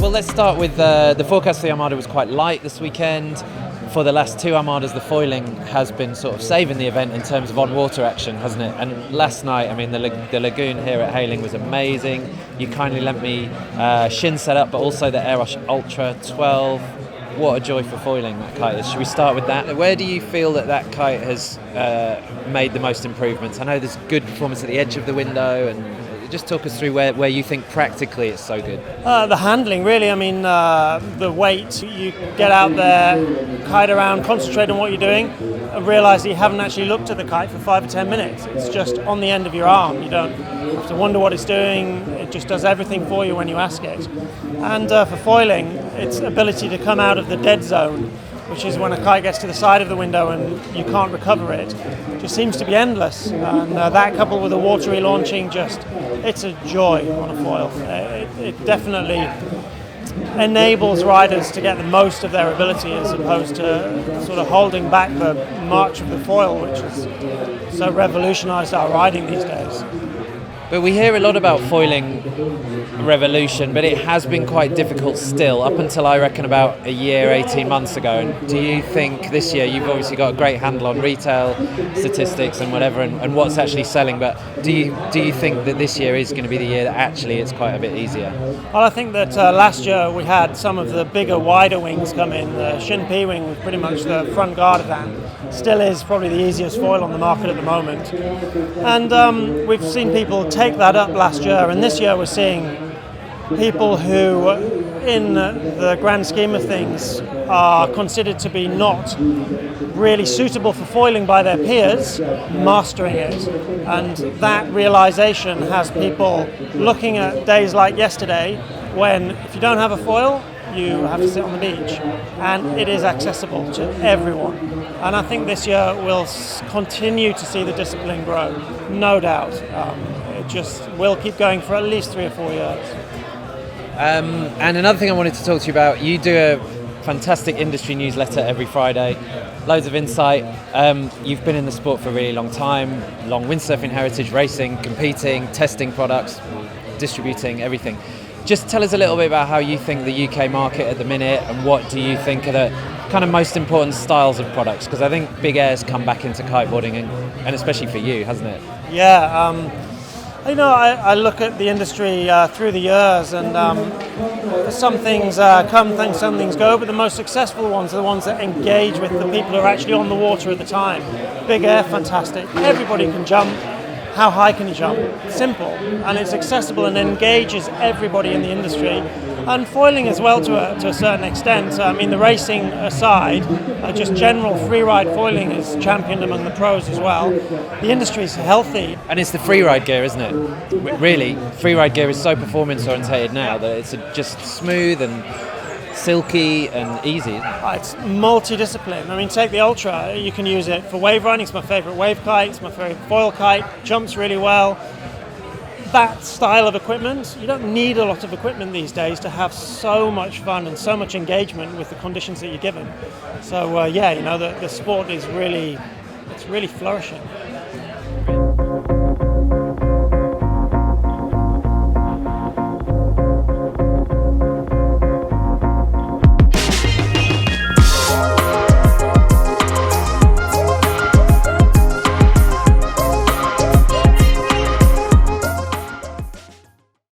Well, let's start with the forecast for the Armada was quite light this weekend. For the last two Armadas, the foiling has been sort of saving the event in terms of on-water action, hasn't it? And last night, I mean, the lagoon here at Hayling was amazing. You kindly lent me shin setup, but also the Airush Ultra 12. What a joy for foiling that kite is. Should we start with that? Where do you feel that kite has made the most improvements? I know there's good performance at the edge of the window, and just talk us through where you think practically it's so good. The handling, really. I mean, the weight. You get out there, kite around, concentrate on what you're doing, and realise that you haven't actually looked at the kite for 5 or 10 minutes. It's just on the end of your arm. You don't have to wonder what it's doing. It just does everything for you when you ask it. And for foiling, its ability to come out of the dead zone, which is when a kite gets to the side of the window and you can't recover it, just seems to be endless. And that coupled with the watery launching, it's a joy on a foil. It definitely enables riders to get the most of their ability as opposed to sort of holding back the march of the foil, which has so revolutionised our riding these days. But we hear a lot about foiling revolution, but it has been quite difficult still, up until I reckon about a year, 18 months ago. And do you think this year, you've obviously got a great handle on retail statistics and whatever, and what's actually selling, but do you think that this year is going to be the year that actually it's quite a bit easier? Well, I think that last year we had some of the bigger, wider wings come in. The Shin P wing was pretty much the front guard of that. Still is probably the easiest foil on the market at the moment. And we've seen people take that up last year, and this year we're seeing people who, in the grand scheme of things, are considered to be not really suitable for foiling by their peers, mastering it. And that realization has people looking at days like yesterday, when if you don't have a foil, you have to sit on the beach, and it is accessible to everyone. And I think this year we'll continue to see the discipline grow, no doubt. It just will keep going for at least 3 or 4 years. And another thing I wanted to talk to you about, you do a fantastic industry newsletter every Friday, loads of insight. You've been in the sport for a really long time, long windsurfing heritage, racing, competing, testing products, distributing, everything. Just tell us a little bit about how you think the UK market at the minute, and what do you think are the kind of most important styles of products? Because I think big air's come back into kiteboarding, and especially for you, hasn't it? Yeah, I look at the industry through the years, and some things come, some things go, but the most successful ones are the ones that engage with the people who are actually on the water at the time. Big air, fantastic. Everybody can jump. How high can you jump? Simple, and it's accessible and engages everybody in the industry. And foiling as well to a certain extent. I mean, the racing aside, just general freeride foiling is championed among the pros as well. The industry is healthy. And it's the freeride gear, isn't it? Really, freeride gear is so performance orientated now that it's just smooth and silky and easy. It's multidiscipline. I mean, take the Ultra. You can use it for wave riding. It's my favourite wave kite. It's my favourite foil kite. Jumps really well. That style of equipment, you don't need a lot of equipment these days to have so much fun and so much engagement with the conditions that you're given. So the sport is really flourishing.